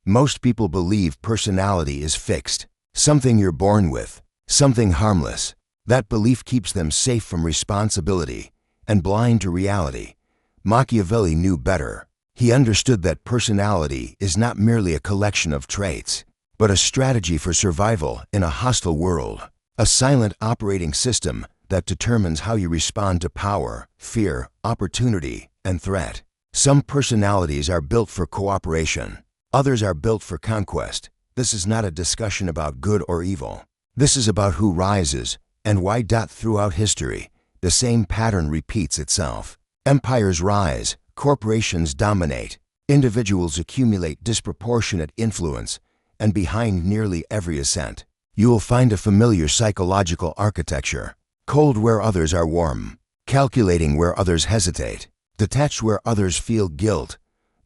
Most people believe personality is fixed, something you're born with, something harmless. That belief keeps them safe from responsibility and blind to reality. Machiavelli knew better. He understood that personality is not merely a collection of traits, but a strategy for survival in a hostile world, a silent operating system that determines how you respond to power, fear, opportunity, and threat. Some personalities are built for cooperation. Others are built for conquest. This is not a discussion about good or evil. This is about who rises and why. Throughout history, the same pattern repeats itself. Empires rise, corporations dominate, individuals accumulate disproportionate influence, and behind nearly every ascent, you will find a familiar psychological architecture. Cold where others are warm, calculating where others hesitate, detached where others feel guilt.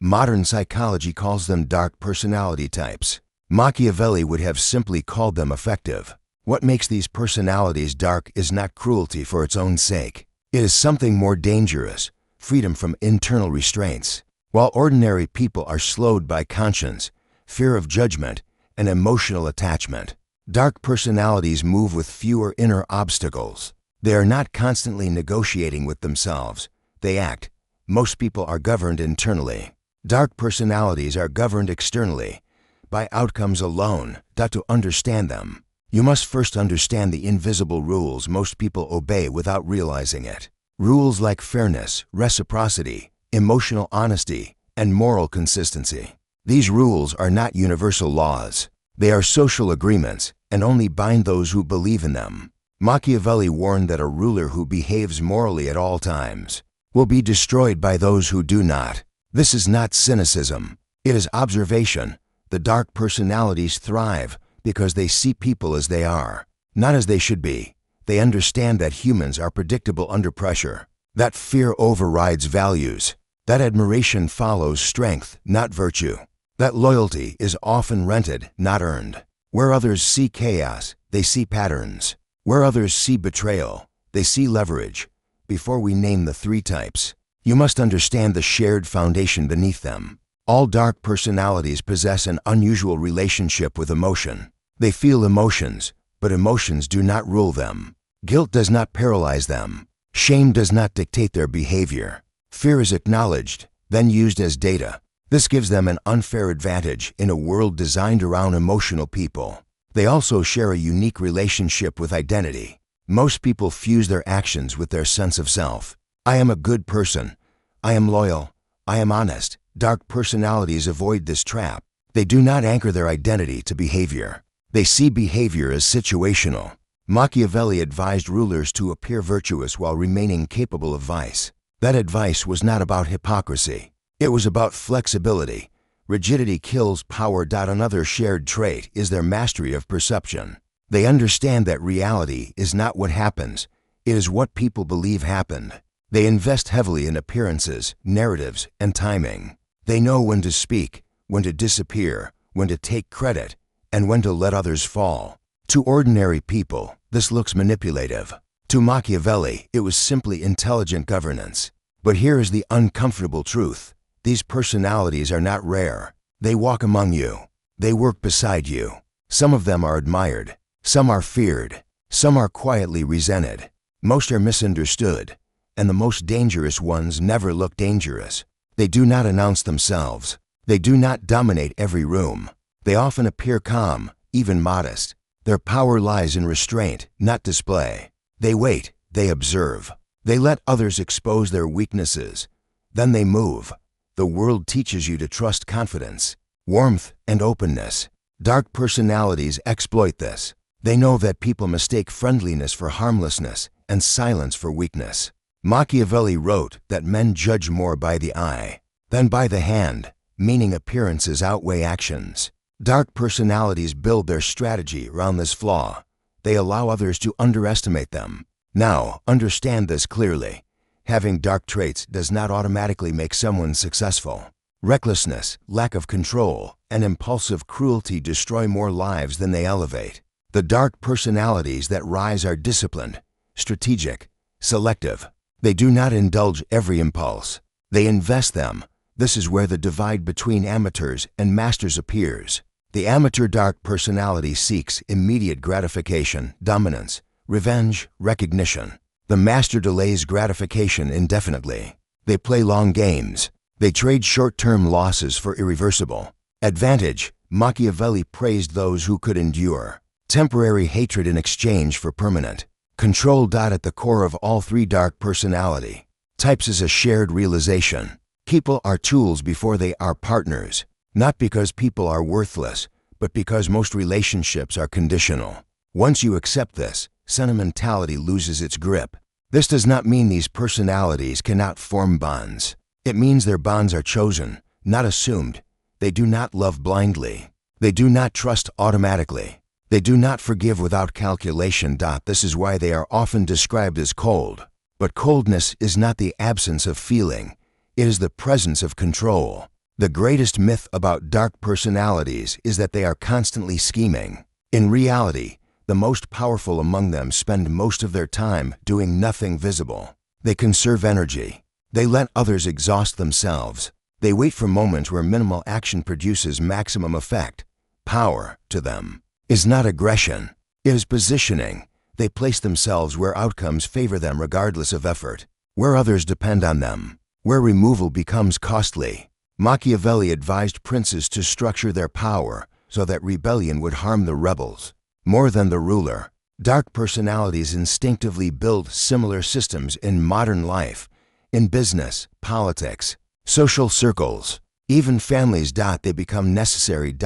Modern psychology calls them dark personality types. Machiavelli would have simply called them effective. What makes these personalities dark is not cruelty for its own sake. It is something more dangerous, freedom from internal restraints. While ordinary people are slowed by conscience, fear of judgment, and emotional attachment, dark personalities move with fewer inner obstacles. They are not constantly negotiating with themselves. They act. Most people are governed internally. Dark personalities are governed externally, by outcomes alone. To understand them, you must first understand the invisible rules most people obey without realizing it. Rules like fairness, reciprocity, emotional honesty, and moral consistency. These rules are not universal laws. They are social agreements and only bind those who believe in them. Machiavelli warned that a ruler who behaves morally at all times will be destroyed by those who do not. This is not cynicism. It is observation. The dark personalities thrive because they see people as they are, not as they should be. They understand that humans are predictable under pressure, that fear overrides values, that admiration follows strength, not virtue, that loyalty is often rented, not earned. Where others see chaos, they see patterns. Where others see betrayal, they see leverage. Before we name the three types, you must understand the shared foundation beneath them. All dark personalities possess an unusual relationship with emotion. They feel emotions, but emotions do not rule them. Guilt does not paralyze them. Shame does not dictate their behavior. Fear is acknowledged, then used as data. This gives them an unfair advantage in a world designed around emotional people. They also share a unique relationship with identity. Most people fuse their actions with their sense of self. I am a good person. I am loyal. I am honest. Dark personalities avoid this trap. They do not anchor their identity to behavior. They see behavior as situational. Machiavelli advised rulers to appear virtuous while remaining capable of vice. That advice was not about hypocrisy. It was about flexibility. Rigidity kills power. Another shared trait is their mastery of perception. They understand that reality is not what happens. It is what people believe happened. They invest heavily in appearances, narratives, and timing. They know when to speak, when to disappear, when to take credit, and when to let others fall. To ordinary people, this looks manipulative. To Machiavelli, it was simply intelligent governance. But here is the uncomfortable truth. These personalities are not rare. They walk among you. They work beside you. Some of them are admired. Some are feared. Some are quietly resented. Most are misunderstood. And the most dangerous ones never look dangerous. They do not announce themselves. They do not dominate every room. They often appear calm, even modest. Their power lies in restraint, not display. They wait. They observe. They let others expose their weaknesses. Then they move. The world teaches you to trust confidence, warmth, and openness. Dark personalities exploit this. They know that people mistake friendliness for harmlessness and silence for weakness. Machiavelli wrote that men judge more by the eye than by the hand, meaning appearances outweigh actions. Dark personalities build their strategy around this flaw. They allow others to underestimate them. Now, understand this clearly. Having dark traits does not automatically make someone successful. Recklessness, lack of control, and impulsive cruelty destroy more lives than they elevate. The dark personalities that rise are disciplined, strategic, selective. They do not indulge every impulse. They invest them. This is where the divide between amateurs and masters appears. The amateur dark personality seeks immediate gratification, dominance, revenge, recognition. The master delays gratification indefinitely. They play long games. They trade short-term losses for irreversible advantage. Machiavelli praised those who could endure temporary hatred in exchange for permanent control. At the core of all three dark personality types is a shared realization. People are tools before they are partners, not because people are worthless, but because most relationships are conditional. Once you accept this, sentimentality loses its grip. This does not mean these personalities cannot form bonds. It means their bonds are chosen, not assumed. They do not love blindly. They do not trust automatically. They do not forgive without calculation. This is why they are often described as cold. But coldness is not the absence of feeling. It is the presence of control. The greatest myth about dark personalities is that they are constantly scheming. In reality, the most powerful among them spend most of their time doing nothing visible. They conserve energy. They let others exhaust themselves. They wait for moments where minimal action produces maximum effect. Power, to them, is not aggression. It is positioning. They place themselves where outcomes favor them regardless of effort, where others depend on them, where removal becomes costly. Machiavelli advised princes to structure their power so that rebellion would harm the rebels more than the ruler. Dark personalities instinctively build similar systems in modern life, in business, politics, social circles, even families. They become necessary.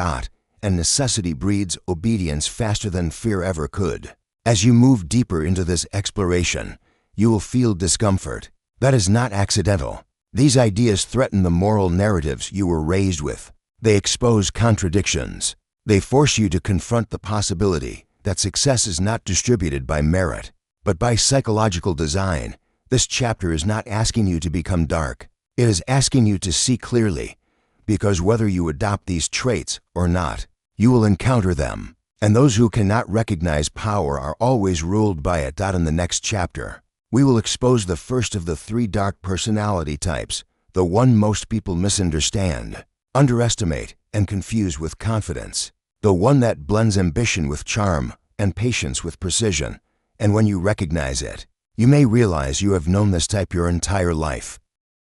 And necessity breeds obedience faster than fear ever could. As you move deeper into this exploration, you will feel discomfort. That is not accidental. These ideas threaten the moral narratives you were raised with. They expose contradictions. They force you to confront the possibility that success is not distributed by merit, but by psychological design. This chapter is not asking you to become dark. It is asking you to see clearly, because whether you adopt these traits or not, you will encounter them. And those who cannot recognize power are always ruled by it. In the next chapter, we will expose the first of the three dark personality types, the one most people misunderstand, underestimate, and confuse with confidence, the one that blends ambition with charm and patience with precision. And when you recognize it, you may realize you have known this type your entire life.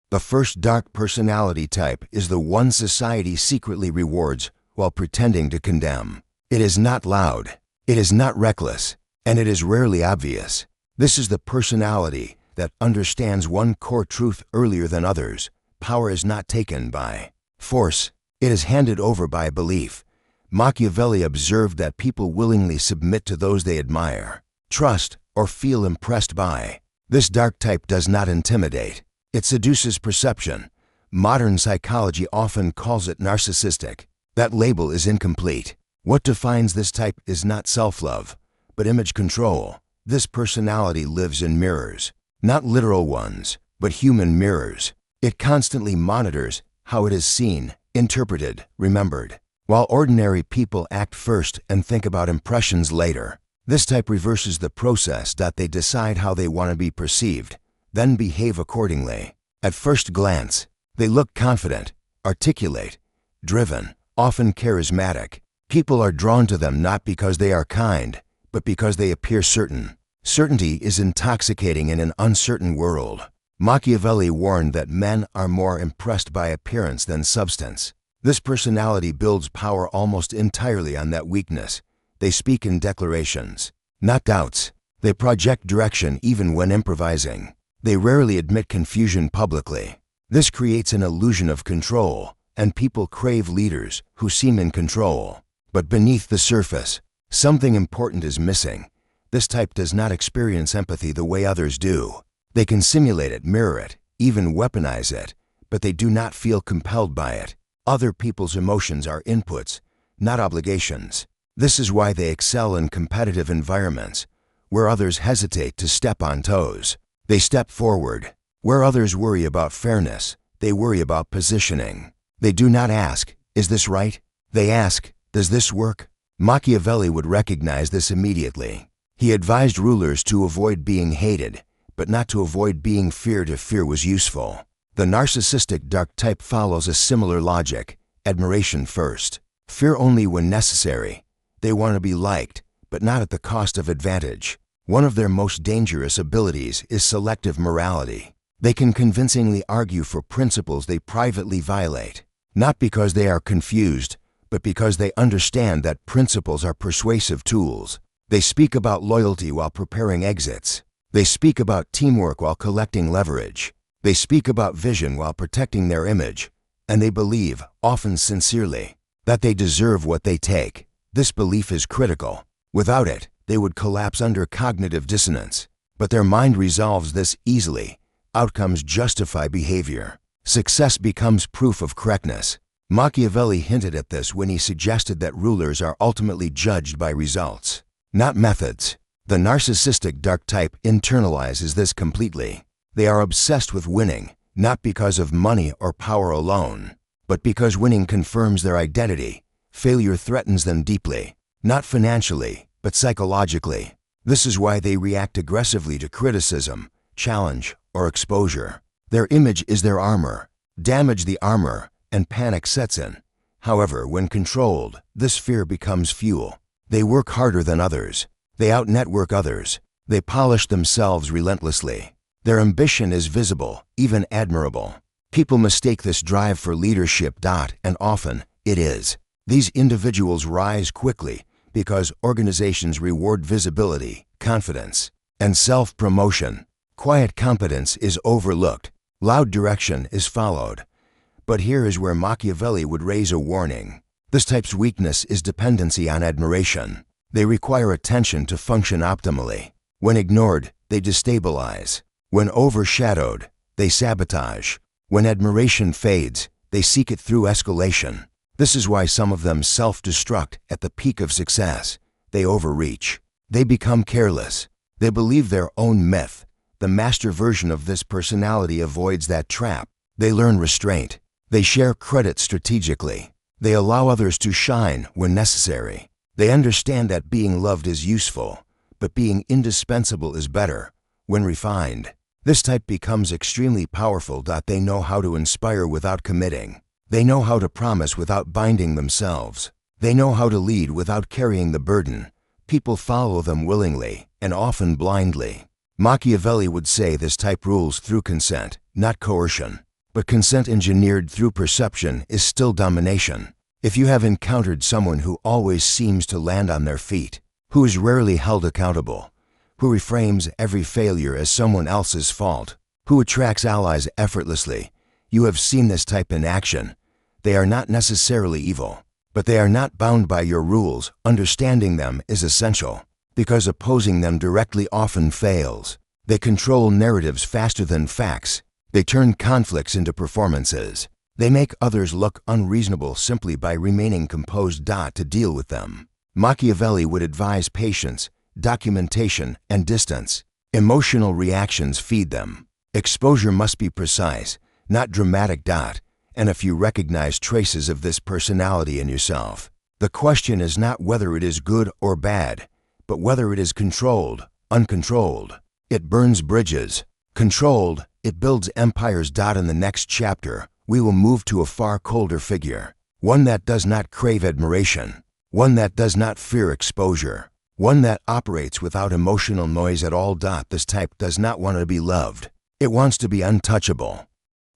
The first dark personality type is the one society secretly rewards while pretending to condemn. It is not loud, it is not reckless, and it is rarely obvious. This is the personality that understands one core truth earlier than others. Power is not taken by force, it is handed over by belief. Machiavelli observed that people willingly submit to those they admire, trust, or feel impressed by. This dark type does not intimidate. It seduces perception. Modern psychology often calls it narcissistic. That label is incomplete. What defines this type is not self-love, but image control. This personality lives in mirrors, not literal ones, but human mirrors. It constantly monitors how it is seen, interpreted, remembered. While ordinary people act first and think about impressions later, this type reverses the process. They decide how they want to be perceived, then behave accordingly. At first glance, they look confident, articulate, driven, often charismatic. People are drawn to them not because they are kind, but because they appear certain. Certainty is intoxicating in an uncertain world. Machiavelli warned that men are more impressed by appearance than substance. This personality builds power almost entirely on that weakness. They speak in declarations, not doubts. They project direction even when improvising. They rarely admit confusion publicly. This creates an illusion of control, and people crave leaders who seem in control. But beneath the surface, something important is missing. This type does not experience empathy the way others do. They can simulate it, mirror it, even weaponize it, but they do not feel compelled by it. Other people's emotions are inputs, not obligations. This is why they excel in competitive environments, where others hesitate to step on toes. They step forward. Where others worry about fairness, they worry about positioning. They do not ask, "Is this right?" They ask, "Does this work?" Machiavelli would recognize this immediately. He advised rulers to avoid being hated, but not to avoid being feared if fear was useful. The narcissistic dark type follows a similar logic: admiration first, fear only when necessary. They want to be liked, but not at the cost of advantage. One of their most dangerous abilities is selective morality. They can convincingly argue for principles they privately violate, not because they are confused, but because they understand that principles are persuasive tools. They speak about loyalty while preparing exits. They speak about teamwork while collecting leverage. They speak about vision while protecting their image. And they believe, often sincerely, that they deserve what they take. This belief is critical. Without it, they would collapse under cognitive dissonance. But their mind resolves this easily. Outcomes justify behavior. Success becomes proof of correctness. Machiavelli hinted at this when he suggested that rulers are ultimately judged by results, not methods. The narcissistic dark type internalizes this completely. They are obsessed with winning, not because of money or power alone, but because winning confirms their identity. Failure threatens them deeply, not financially, but psychologically. This is why they react aggressively to criticism, challenge, or exposure. Their image is their armor. Damage the armor, and panic sets in. However, when controlled, this fear becomes fuel. They work harder than others. They out-network others. They polish themselves relentlessly. Their ambition is visible, even admirable. People mistake this drive for leadership, and often it is. These individuals rise quickly because organizations reward visibility, confidence, and self-promotion. Quiet competence is overlooked. Loud direction is followed. But here is where Machiavelli would raise a warning. This type's weakness is dependency on admiration. They require attention to function optimally. When ignored, they destabilize. When overshadowed, they sabotage. When admiration fades, they seek it through escalation. This is why some of them self-destruct at the peak of success. They overreach. They become careless. They believe their own myth. The master version of this personality avoids that trap. They learn restraint. They share credit strategically. They allow others to shine when necessary. They understand that being loved is useful, but being indispensable is better. When refined, this type becomes extremely powerful. They know how to inspire without committing. They know how to promise without binding themselves. They know how to lead without carrying the burden. People follow them willingly, and often blindly. Machiavelli would say this type rules through consent, not coercion. But consent engineered through perception is still domination. If you have encountered someone who always seems to land on their feet, who is rarely held accountable, who reframes every failure as someone else's fault, who attracts allies effortlessly, you have seen this type in action. They are not necessarily evil, but they are not bound by your rules. Understanding them is essential, because opposing them directly often fails. They control narratives faster than facts. They turn conflicts into performances. They make others look unreasonable simply by remaining composed. To deal with them, Machiavelli would advise patience, documentation, and distance. Emotional reactions feed them. Exposure must be precise, not dramatic. And if you recognize traces of this personality in yourself, the question is not whether it is good or bad, but whether it is controlled, uncontrolled. It burns bridges. Controlled, it builds empires. In the next chapter, we will move to a far colder figure, one that does not crave admiration, one that does not fear exposure, one that operates without emotional noise at all. This type does not want to be loved. It wants to be untouchable.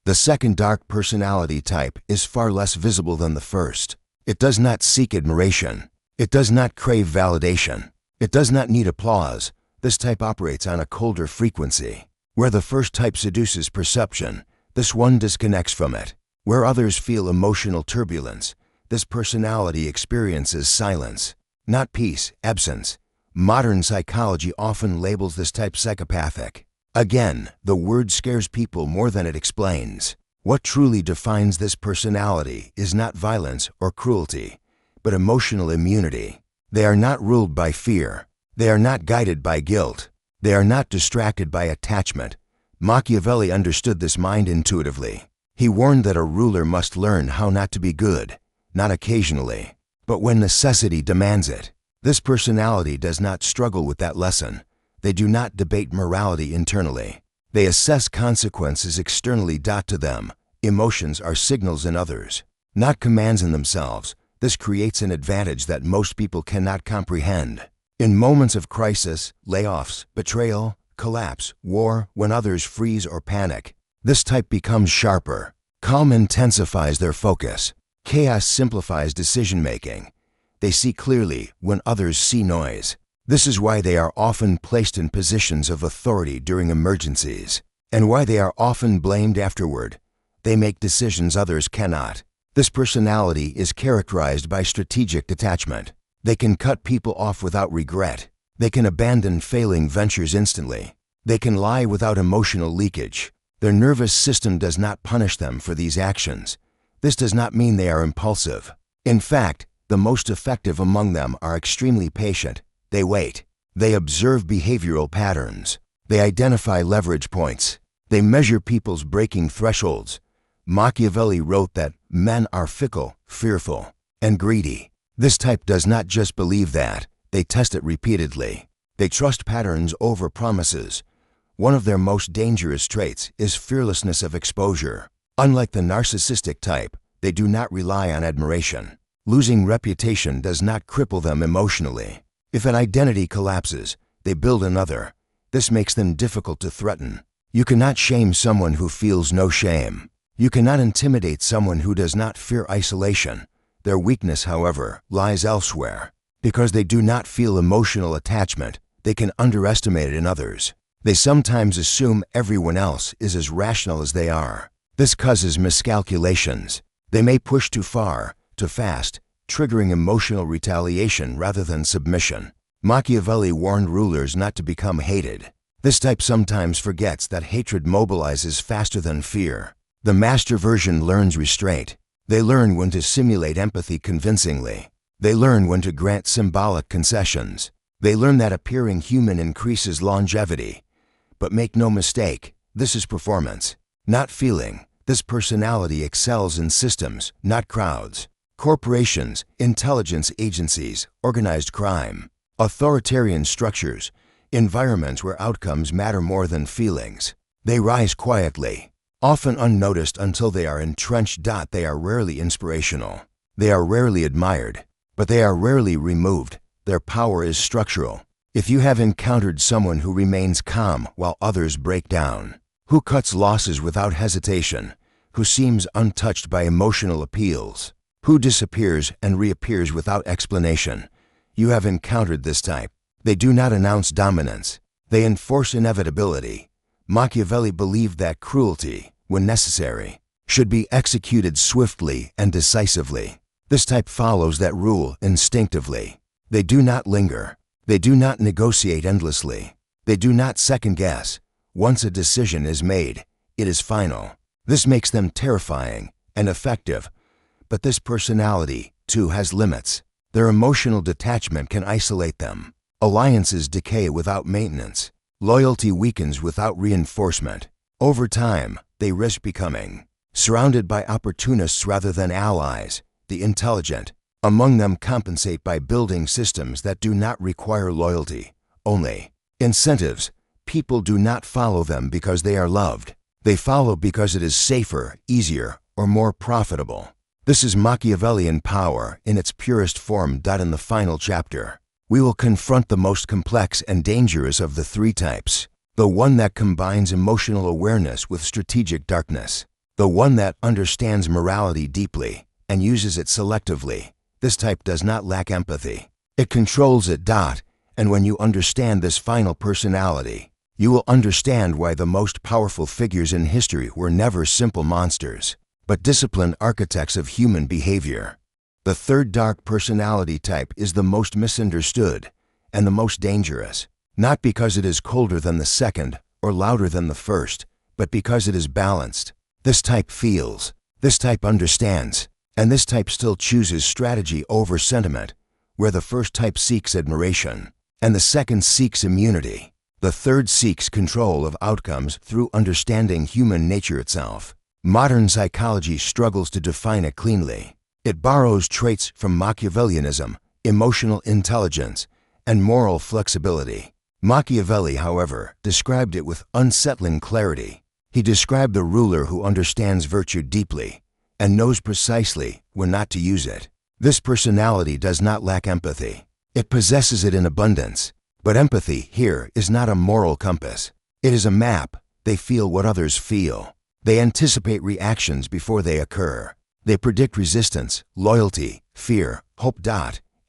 The second dark personality type is far less visible than the first. It does not seek admiration. It does not crave validation. It does not need applause. This type operates on a colder frequency. Where the first type seduces perception, this one disconnects from it. Where others feel emotional turbulence, this personality experiences silence, not peace, absence. Modern psychology often labels this type psychopathic. Again, the word scares people more than it explains. What truly defines this personality is not violence or cruelty, but emotional immunity. They are not ruled by fear. They are not guided by guilt. They are not distracted by attachment. Machiavelli understood this mind intuitively. He warned that a ruler must learn how not to be good, not occasionally, but when necessity demands it. This personality does not struggle with that lesson. They do not debate morality internally. They assess consequences externally. To them, emotions are signals in others, not commands in themselves. This creates an advantage that most people cannot comprehend. In moments of crisis, layoffs, betrayal, collapse, war, when others freeze or panic, this type becomes sharper. Calm intensifies their focus. Chaos simplifies decision-making. They see clearly when others see noise. This is why they are often placed in positions of authority during emergencies, and why they are often blamed afterward. They make decisions others cannot. This personality is characterized by strategic detachment. They can cut people off without regret. They can abandon failing ventures instantly. They can lie without emotional leakage. Their nervous system does not punish them for these actions. This does not mean they are impulsive. In fact, the most effective among them are extremely patient. They wait. They observe behavioral patterns. They identify leverage points. They measure people's breaking thresholds. Machiavelli wrote that men are fickle, fearful, and greedy. This type does not just believe that, they test it repeatedly. They trust patterns over promises. One of their most dangerous traits is fearlessness of exposure. Unlike the narcissistic type, they do not rely on admiration. Losing reputation does not cripple them emotionally. If an identity collapses, they build another. This makes them difficult to threaten. You cannot shame someone who feels no shame. You cannot intimidate someone who does not fear isolation. Their weakness, however, lies elsewhere. Because they do not feel emotional attachment, they can underestimate it in others. They sometimes assume everyone else is as rational as they are. This causes miscalculations. They may push too far, too fast, triggering emotional retaliation rather than submission. Machiavelli warned rulers not to become hated. This type sometimes forgets that hatred mobilizes faster than fear. The master version learns restraint. They learn when to simulate empathy convincingly. They learn when to grant symbolic concessions. They learn that appearing human increases longevity. But make no mistake, this is performance, not feeling. This personality excels in systems, not crowds. Corporations, intelligence agencies, organized crime, authoritarian structures, environments where outcomes matter more than feelings. They rise quietly, often unnoticed until they are entrenched. They are rarely inspirational. They are rarely admired, but they are rarely removed. Their power is structural. If you have encountered someone who remains calm while others break down, who cuts losses without hesitation, who seems untouched by emotional appeals, who disappears and reappears without explanation, you have encountered this type. They do not announce dominance. They enforce inevitability. Machiavelli believed that cruelty, when necessary, should be executed swiftly and decisively. This type follows that rule instinctively. They do not linger. They do not negotiate endlessly. They do not second-guess. Once a decision is made, it is final. This makes them terrifying and effective. But this personality, too, has limits. Their emotional detachment can isolate them. Alliances decay without maintenance. Loyalty weakens without reinforcement. Over time, they risk becoming surrounded by opportunists rather than allies. The intelligent among them compensate by building systems that do not require loyalty, only incentives. People do not follow them because they are loved. They follow because it is safer, easier, or more profitable. This is Machiavellian power in its purest form. In the final chapter, we will confront the most complex and dangerous of the three types, the one that combines emotional awareness with strategic darkness, the one that understands morality deeply and uses it selectively. This type does not lack empathy. It controls it. And when you understand this final personality, you will understand why the most powerful figures in history were never simple monsters, but disciplined architects of human behavior. The third dark personality type is the most misunderstood and the most dangerous, not because it is colder than the second or louder than the first, but because it is balanced. This type feels, this type understands, and this type still chooses strategy over sentiment, where the first type seeks admiration, and the second seeks immunity. The third seeks control of outcomes through understanding human nature itself. Modern psychology struggles to define it cleanly. It borrows traits from Machiavellianism, emotional intelligence, and moral flexibility. Machiavelli, however, described it with unsettling clarity. He described the ruler who understands virtue deeply and knows precisely when not to use it. This personality does not lack empathy. It possesses it in abundance. But empathy here is not a moral compass. It is a map. They feel what others feel. They anticipate reactions before they occur. They predict resistance, loyalty, fear, hope,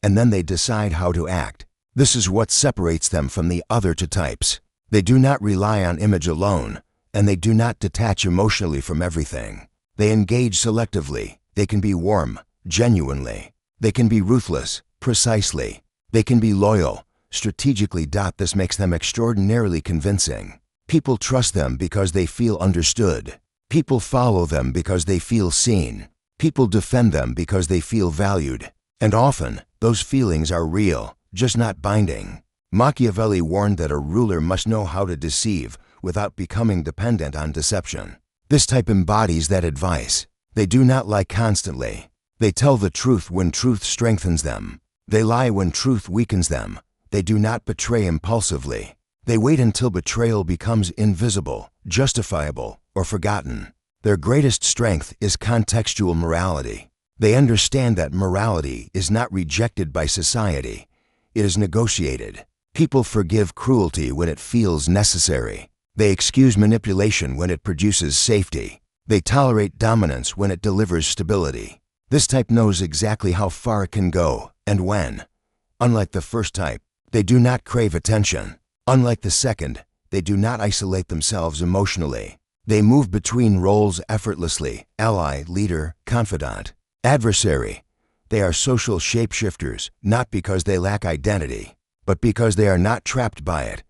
and then they decide how to act. This is what separates them from the other two types. They do not rely on image alone, and they do not detach emotionally from everything. They engage selectively. They can be warm, genuinely. They can be ruthless, precisely. They can be loyal, strategically. This makes them extraordinarily convincing. People trust them because they feel understood. People follow them because they feel seen. People defend them because they feel valued. And often, those feelings are real, just not binding. Machiavelli warned that a ruler must know how to deceive without becoming dependent on deception. This type embodies that advice. They do not lie constantly. They tell the truth when truth strengthens them. They lie when truth weakens them. They do not betray impulsively. They wait until betrayal becomes invisible, justifiable, or forgotten. Their greatest strength is contextual morality. They understand that morality is not rejected by society. It is negotiated. People forgive cruelty when it feels necessary. They excuse manipulation when it produces safety. They tolerate dominance when it delivers stability. This type knows exactly how far it can go and when. Unlike the first type, they do not crave attention. Unlike the second, they do not isolate themselves emotionally. They move between roles effortlessly: ally, leader, confidant, adversary. They are social shapeshifters, not because they lack identity, but because they are not trapped by it.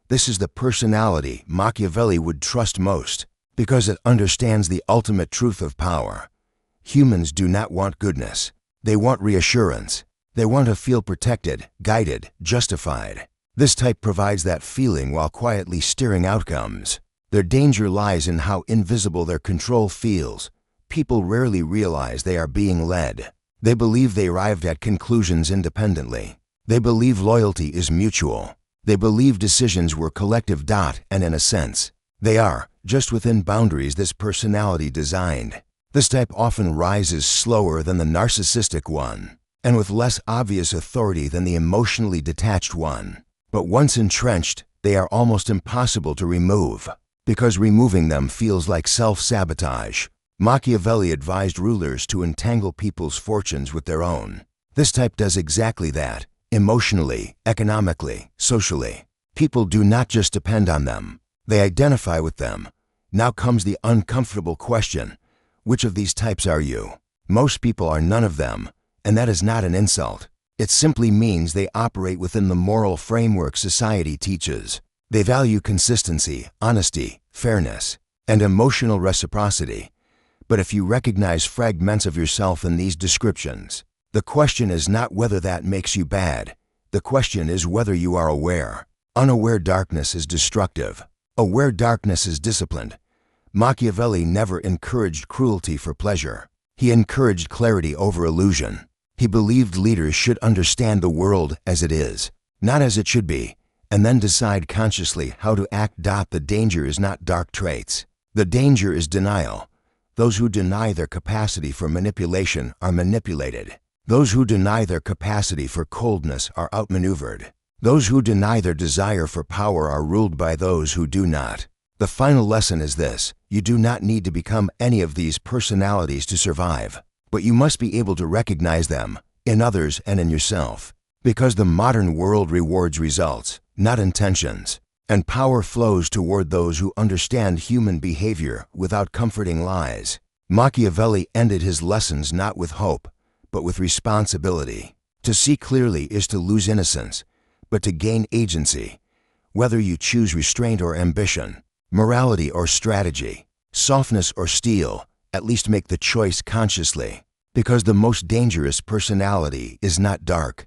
This is the personality Machiavelli would trust most, because it understands the ultimate truth of power. Humans do not want goodness. They want reassurance. They want to feel protected, guided, justified. This type provides that feeling while quietly steering outcomes. Their danger lies in how invisible their control feels. People rarely realize they are being led. They believe they arrived at conclusions independently. They believe loyalty is mutual. They believe decisions were collective. And in a sense, they are, just within boundaries this personality designed. This type often rises slower than the narcissistic one, and with less obvious authority than the emotionally detached one. But once entrenched, they are almost impossible to remove, because removing them feels like self-sabotage. Machiavelli advised rulers to entangle people's fortunes with their own. This type does exactly that, emotionally, economically, socially. People do not just depend on them, they identify with them. Now comes the uncomfortable question: which of these types are you? Most people are none of them, and that is not an insult. It simply means they operate within the moral framework society teaches. They value consistency, honesty, fairness, and emotional reciprocity. But if you recognize fragments of yourself in these descriptions, the question is not whether that makes you bad. The question is whether you are aware. Unaware darkness is destructive. Aware darkness is disciplined. Machiavelli never encouraged cruelty for pleasure. He encouraged clarity over illusion. He believed leaders should understand the world as it is, not as it should be, and then decide consciously how to act. The danger is not dark traits. The danger is denial. Those who deny their capacity for manipulation are manipulated. Those who deny their capacity for coldness are outmaneuvered. Those who deny their desire for power are ruled by those who do not. The final lesson is this: you do not need to become any of these personalities to survive, but you must be able to recognize them in others and in yourself, because the modern world rewards results, not intentions, and power flows toward those who understand human behavior without comforting lies. Machiavelli ended his lessons not with hope, but with responsibility. To see clearly is to lose innocence, but to gain agency. Whether you choose restraint or ambition, morality or strategy, softness or steel, at least make the choice consciously, because the most dangerous personality is not dark,